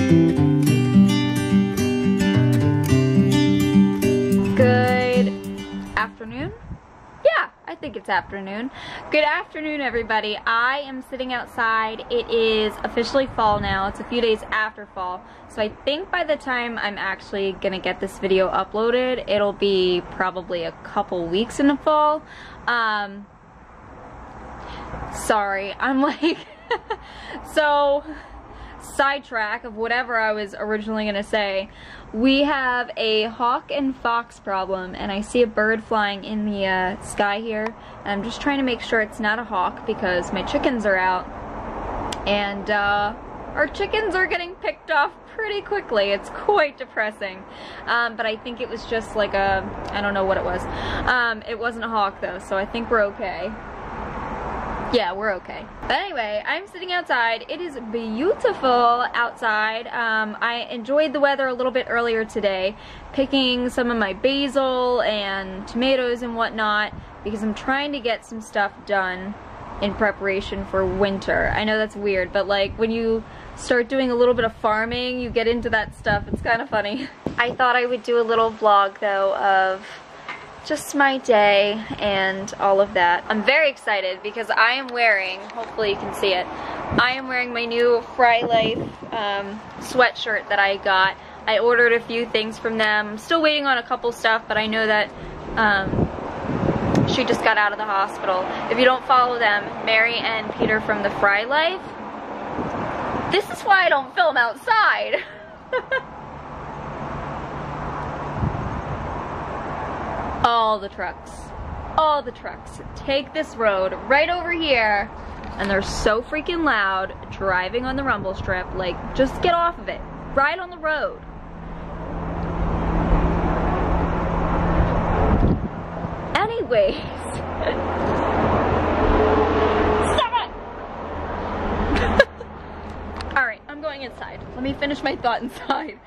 Good afternoon? Yeah, I think it's afternoon. Good afternoon, everybody. I am sitting outside. It is officially fall now. It's a few days after fall. So I think by the time I'm actually gonna get this video uploaded, it'll be probably a couple weeks in the fall. Sorry, I'm like, so sidetrack of whatever I was originally gonna say. We have a hawk and fox problem, and I see a bird flying in the sky here, and I'm just trying to make sure it's not a hawk because my chickens are out, and our chickens are getting picked off pretty quickly. It's quite depressing, but I think it was just like a, I don't know what it was. It wasn't a hawk though, so I think we're okay. Yeah, we're okay. But anyway, I'm sitting outside. It is beautiful outside. I enjoyed the weather a little bit earlier today, picking some of my basil and tomatoes and whatnot, because I'm trying to get some stuff done in preparation for winter. I know that's weird, but like when you start doing a little bit of farming, you get into that stuff. It's kind of funny. I thought I would do a little vlog though of just my day and all of that. I'm very excited because I am wearing, hopefully you can see it, I am wearing my new Fry Life sweatshirt that I got. I ordered a few things from them. I'm still waiting on a couple stuff, but I know that she just got out of the hospital. If you don't follow them, Mary and Peter from the Fry Life, this is why I don't film outside. All the trucks take this road right over here, and they're so freaking loud driving on the rumble strip. Like, just get off of it, ride on the road. Anyways, stop it. All right, I'm going inside. Let me finish my thought inside.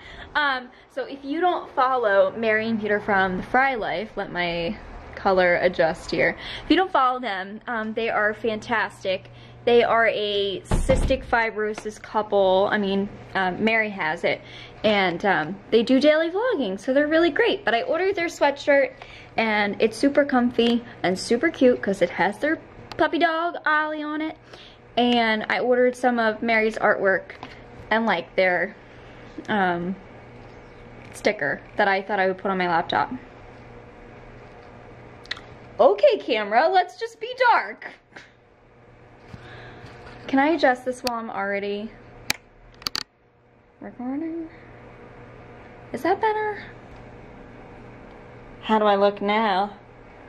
So if you don't follow Mary and Peter from the Fry Life, let my color adjust here. If you don't follow them, they are fantastic. They are a cystic fibrosis couple. I mean, Mary has it, and they do daily vlogging, so they're really great. But I ordered their sweatshirt, and it's super comfy and super cute because it has their puppy dog Ollie on it. And I ordered some of Mary's artwork and like their sticker that I thought I would put on my laptop. Okay, camera, let's just be dark. Can I adjust this while I'm already recording? Is that better? How do I look now?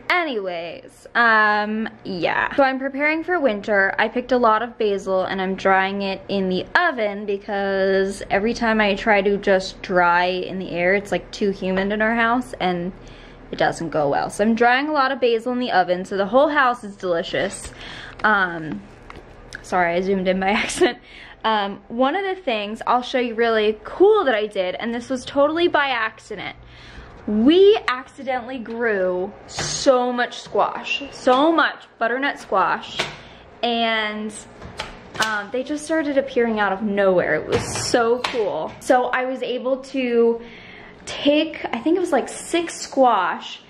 Anyways, yeah. So I'm preparing for winter. I picked a lot of basil and I'm drying it in the oven because every time I try to just dry in the air, it's like too humid in our house and it doesn't go well. So I'm drying a lot of basil in the oven, so the whole house is delicious. Sorry, I zoomed in by accident. One of the things I'll show you really cool that I did, and this was totally by accident. We accidentally grew so much squash, so much butternut squash, and they just started appearing out of nowhere. It was so cool. So I was able to take, I think it was like 6 squash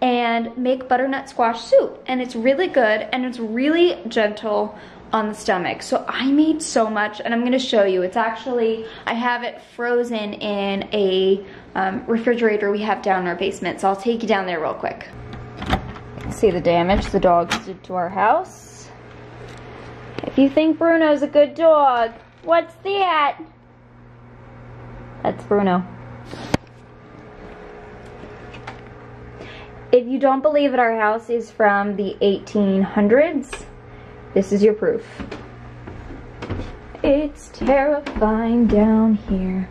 and make butternut squash soup, and it's really good and it's really gentle on the stomach. So I made so much, and I'm gonna show you. It's actually, I have it frozen in a refrigerator we have down in our basement, so I'll take you down there real quick. See the damage the dogs did to our house. If you think Bruno's a good dog, what's that? That's Bruno. If you don't believe that our house is from the 1800s, this is your proof. It's terrifying down here.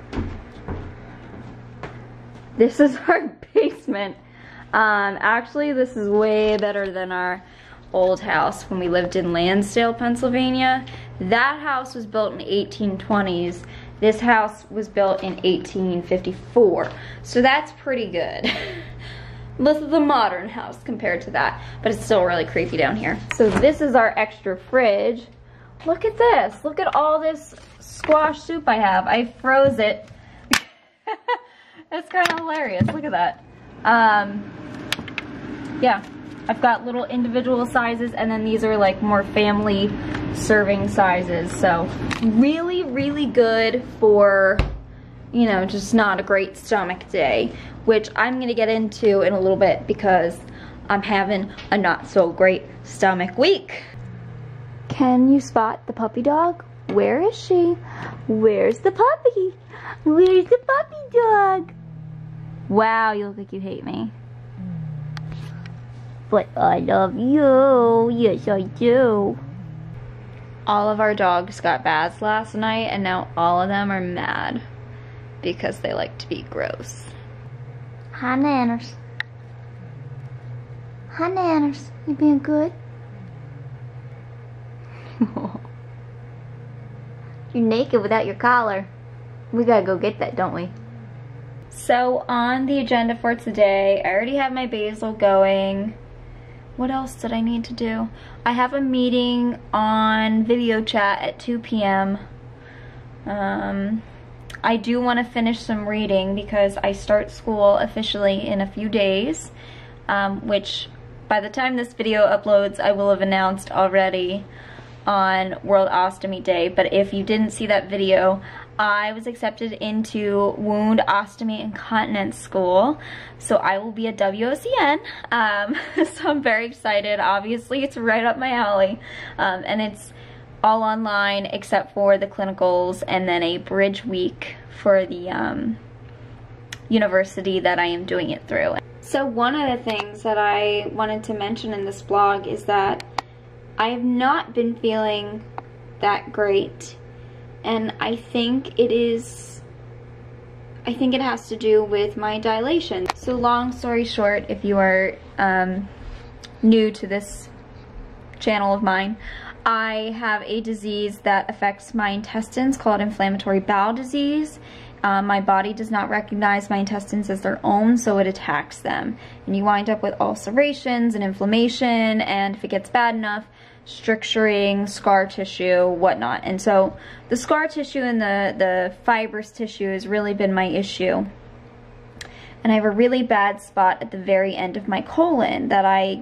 This is our basement. Actually, this is way better than our old house when we lived in Lansdale, Pennsylvania. That house was built in the 1820s. This house was built in 1854. So that's pretty good. This is a modern house compared to that, but it's still really creepy down here. So this is our extra fridge. Look at this. Look at all this squash soup I have. I froze it. It's kind of hilarious. Look at that. Yeah, I've got little individual sizes, and then these are like more family serving sizes. So really, really good for, you know, just not a great stomach day, which I'm gonna get into in a little bit because I'm having a not so great stomach week. Can you spot the puppy dog? Where is she? Where's the puppy? Where's the puppy dog? Wow, you look like you hate me. But I love you. Yes, I do. All of our dogs got baths last night, and now all of them are mad because they like to be gross. Hi, Nanners. Hi, Nanners. You being good? You're naked without your collar. We gotta go get that, don't we? So on the agenda for today, I already have my basil going. What else did I need to do? I have a meeting on video chat at 2 p.m. I do want to finish some reading because I start school officially in a few days, which by the time this video uploads, I will have announced already on World Ostomy Day. But if you didn't see that video, I was accepted into Wound, Ostomy, and Continence School, so I will be a WOCN, so I'm very excited. Obviously, it's right up my alley, and it's all online except for the clinicals and then a bridge week for the university that I am doing it through. So one of the things that I wanted to mention in this blog is that I have not been feeling that great, and I think it has to do with my dilation. So long story short, if you are new to this channel of mine, I have a disease that affects my intestines called inflammatory bowel disease. My body does not recognize my intestines as their own, so it attacks them. And you wind up with ulcerations and inflammation, and if it gets bad enough, stricturing, scar tissue, whatnot. And so the scar tissue and the fibrous tissue has really been my issue. And I have a really bad spot at the very end of my colon that I,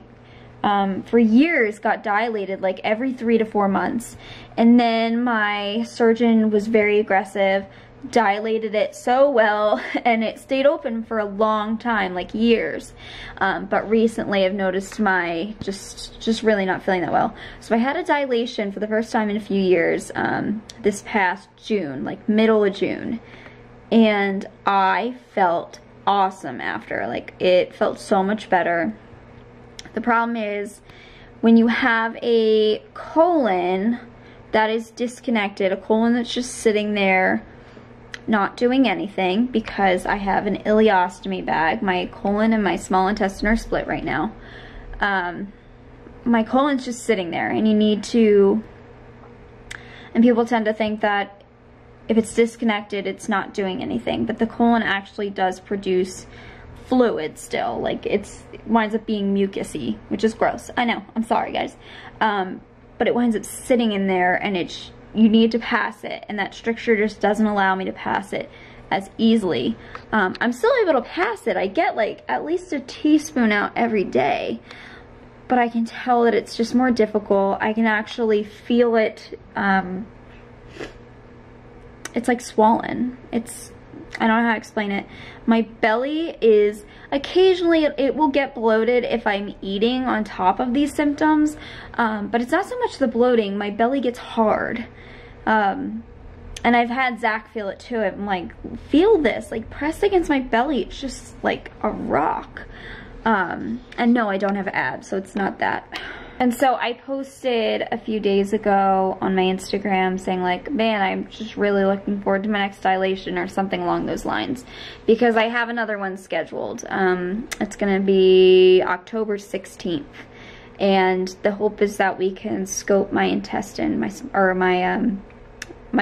for years, got dilated like every 3 to 4 months. And then my surgeon was very aggressive, dilated it so well, and it stayed open for a long time, like years. But recently I've noticed my just really not feeling that well. So I had a dilation for the first time in a few years this past June, like middle of June, and I felt awesome after. Like, it felt so much better. The problem is when you have a colon that is disconnected, a colon that's just sitting there not doing anything, because I have an ileostomy bag. My colon and my small intestine are split right now. My colon's just sitting there, and you need to, and people tend to think that if it's disconnected, it's not doing anything, but the colon actually does produce fluid still. Like, it winds up being mucusy, which is gross. I know, I'm sorry guys. But it winds up sitting in there, and you need to pass it, and that stricture just doesn't allow me to pass it as easily. I'm still able to pass it. I get like at least a teaspoon out every day, but I can tell that it's just more difficult. I can actually feel it. It's like swollen. I don't know how to explain it. My belly is, occasionally it will get bloated if I'm eating on top of these symptoms, but it's not so much the bloating. My belly gets hard. And I've had Zach feel it too. I'm like, feel this, like press against my belly. It's just like a rock. And no, I don't have abs, so it's not that. And so I posted a few days ago on my Instagram saying like, man, I'm just really looking forward to my next dilation or something along those lines, because I have another one scheduled. It's gonna be October 16th. And the hope is that we can scope my intestine, my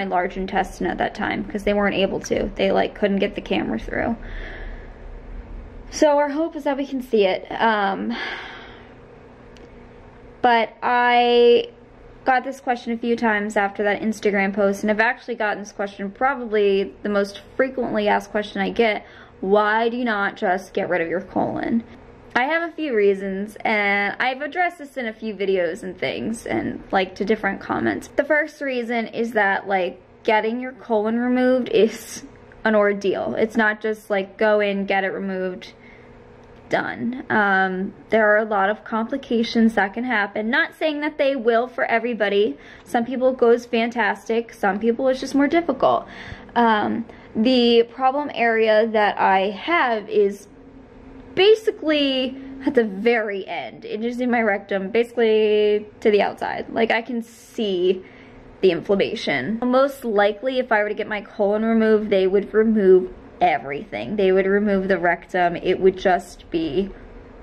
large intestine at that time, because they weren't able to. They like couldn't get the camera through. So our hope is that we can see it. But I got this question a few times after that Instagram post, and I've actually gotten this question, probably the most frequently asked question I get: why do you not just get rid of your colon? I have a few reasons, and I've addressed this in a few videos and things, and like to different comments. The first reason is that like getting your colon removed is an ordeal. It's not just like go in, get it removed, done. There are a lot of complications that can happen. Not saying that they will for everybody. Some people it goes fantastic, some people it's just more difficult. The problem area that I have is basically at the very end. It is in my rectum, basically to the outside. Like I can see the inflammation. Most likely if I were to get my colon removed, they would remove everything. They would remove the rectum. It would just be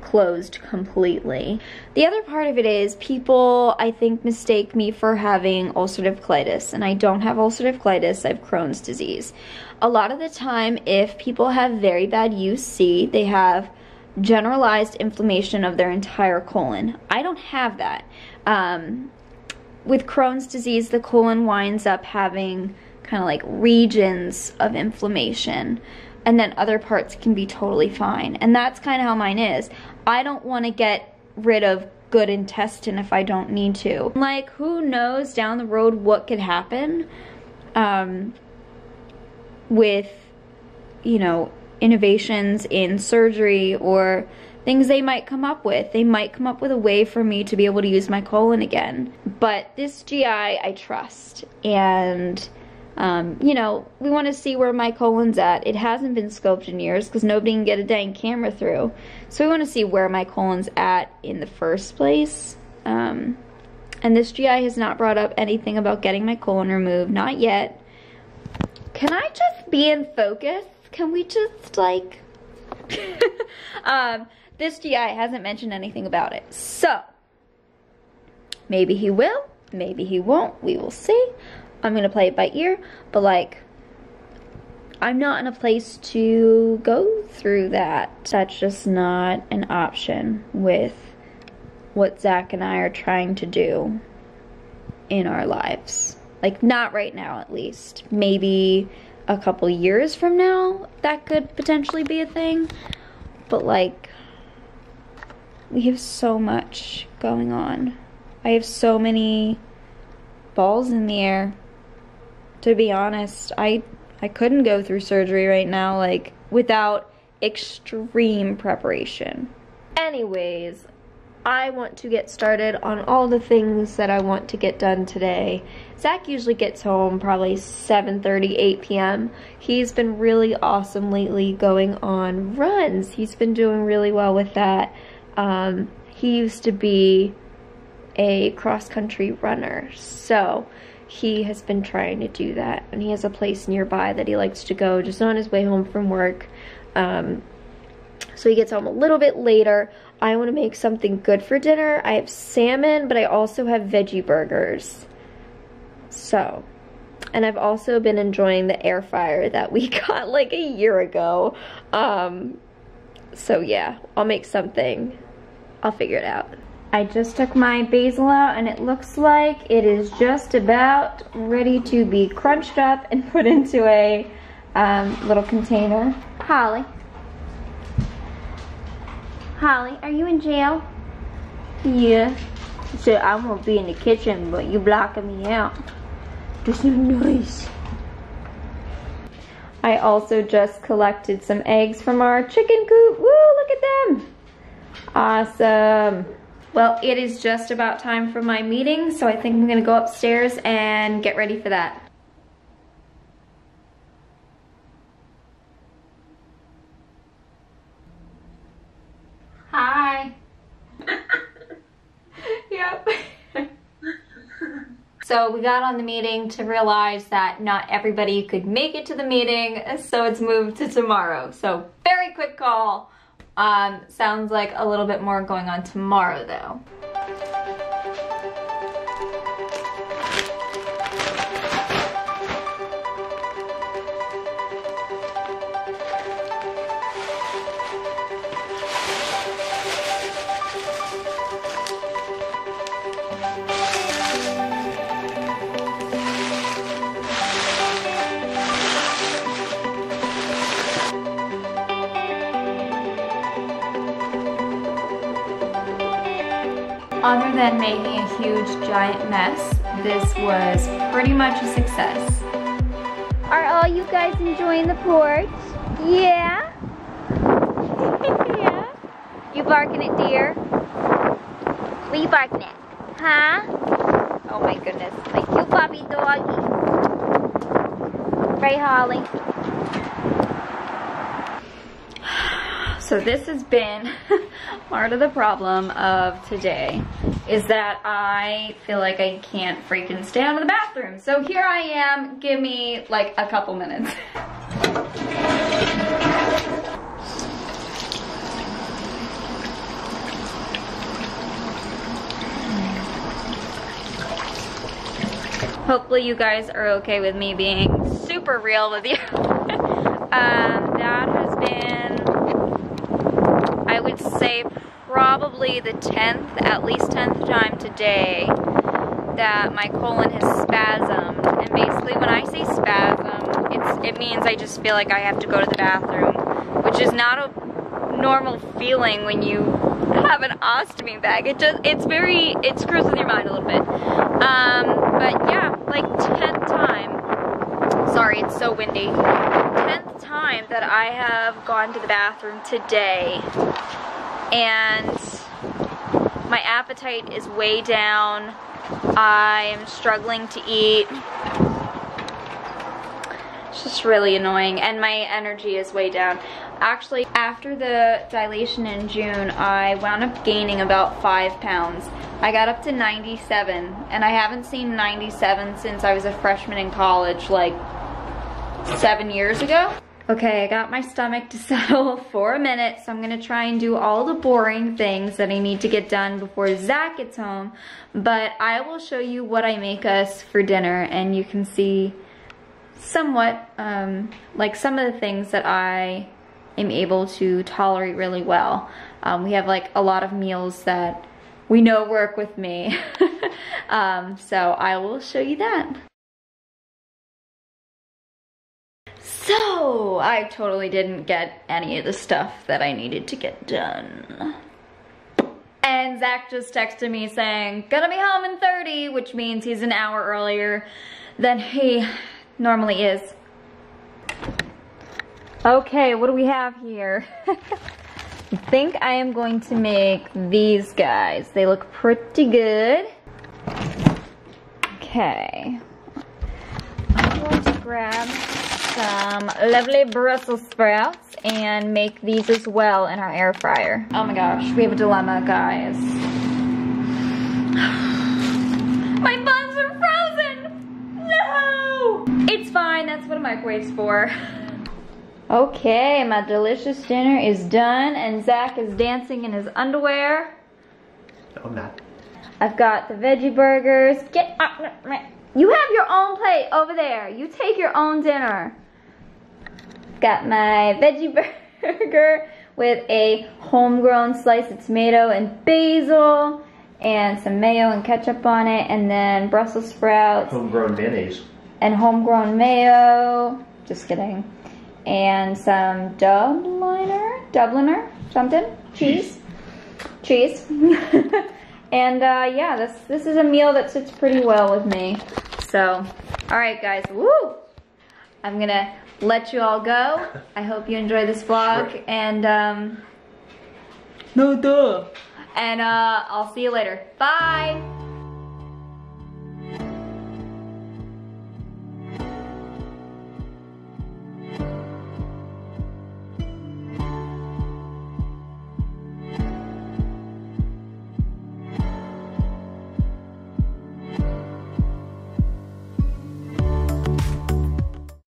closed completely. The other part of it is people, I think, mistake me for having ulcerative colitis, and I don't have ulcerative colitis, I have Crohn's disease. A lot of the time, if people have very bad UC, they have generalized inflammation of their entire colon. I don't have that. With Crohn's disease, the colon winds up having kind of like regions of inflammation, and then other parts can be totally fine. And that's kind of how mine is. I don't want to get rid of good intestine if I don't need to. Like, who knows down the road what could happen with, you know, innovations in surgery or things they might come up with. They might come up with a way for me to be able to use my colon again. But this GI I trust, and you know, we want to see where my colon's at. It hasn't been scoped in years because nobody can get a dang camera through. So we want to see where my colon's at in the first place. And this GI has not brought up anything about getting my colon removed. Not yet. Can I just be in focus? Can we just like... this GI hasn't mentioned anything about it. So, maybe he will, maybe he won't. We will see. I'm gonna play it by ear, but like, I'm not in a place to go through that. That's just not an option with what Zach and I are trying to do in our lives. Like, not right now, at least. Maybe a couple years from now, that could potentially be a thing. But like, we have so much going on. I have so many balls in the air. To be honest, I couldn't go through surgery right now, like, without extreme preparation. Anyways, I want to get started on all the things that I want to get done today. Zach usually gets home probably 7:30, 8 p.m. He's been really awesome lately going on runs. He's been doing really well with that. He used to be a cross-country runner, so he has been trying to do that, and he has a place nearby that he likes to go just on his way home from work. So he gets home a little bit later. I want to make something good for dinner. I have salmon, but I also have veggie burgers. So, and I've also been enjoying the air fryer that we got like a year ago. So yeah, I'll make something. I'll figure it out. I just took my basil out, and it looks like it is just about ready to be crunched up and put into a little container. Holly. Holly, are you in jail? Yeah. So I won't be in the kitchen, but you blocking me out. There's no noise. I also just collected some eggs from our chicken coop. Woo, look at them. Awesome. Well, it is just about time for my meeting, so I think I'm gonna go upstairs and get ready for that. Hi. Yep. So we got on the meeting to realize that not everybody could make it to the meeting, so it's moved to tomorrow. So very quick call. Sounds like a little bit more going on tomorrow though. Other than making a huge giant mess, this was pretty much a success. Are all you guys enjoying the porch? Yeah? Yeah? You barking at deer? What are you barking at? Huh? Oh my goodness. Like you puppy doggy. Right, Holly? So this has been part of the problem of today, is that I feel like I can't freaking stay out of the bathroom. So here I am, give me like a couple minutes. Hopefully you guys are okay with me being super real with you. That has been, I would say, probably the 10th, at least 10th time today that my colon has spasmed. And basically when I say spasm, it means I just feel like I have to go to the bathroom, which is not a normal feeling when you have an ostomy bag. It screws with your mind a little bit. But yeah, like 10th time, sorry, it's so windy, 10th time that I have gone to the bathroom today, and my appetite is way down. I am struggling to eat. It's just really annoying, and my energy is way down. Actually, after the dilation in June, I wound up gaining about 5 pounds. I got up to 97, and I haven't seen 97 since I was a freshman in college, like 7 years ago. Okay, I got my stomach to settle for a minute, so I'm gonna try and do all the boring things that I need to get done before Zach gets home, but I will show you what I make us for dinner, and you can see somewhat, like some of the things that I am able to tolerate really well. We have like a lot of meals that we know work with me. So I will show you that. So I totally didn't get any of the stuff that I needed to get done. And Zach just texted me saying, gonna be home in 30, which means he's an hour earlier than he normally is. Okay, what do we have here? I think I am going to make these guys. They look pretty good. Okay. I'm going to grab some lovely Brussels sprouts and make these as well in our air fryer. Oh my gosh, we have a dilemma, guys. My buns are frozen! No! It's fine, that's what a microwave's for. Okay, my delicious dinner is done, and Zach is dancing in his underwear. No, I'm not. I've got the veggie burgers. Get up. You have your own plate over there. You take your own dinner. Got my veggie burger with a homegrown slice of tomato and basil, and some mayo and ketchup on it, and then Brussels sprouts. Homegrown mayonnaise. And homegrown mayo. Just kidding. And some Dubliner, something, cheese. And yeah, this is a meal that sits pretty well with me. So, all right, guys, woo! I'm gonna let you all go. I hope you enjoy this vlog, and and I'll see you later. Bye.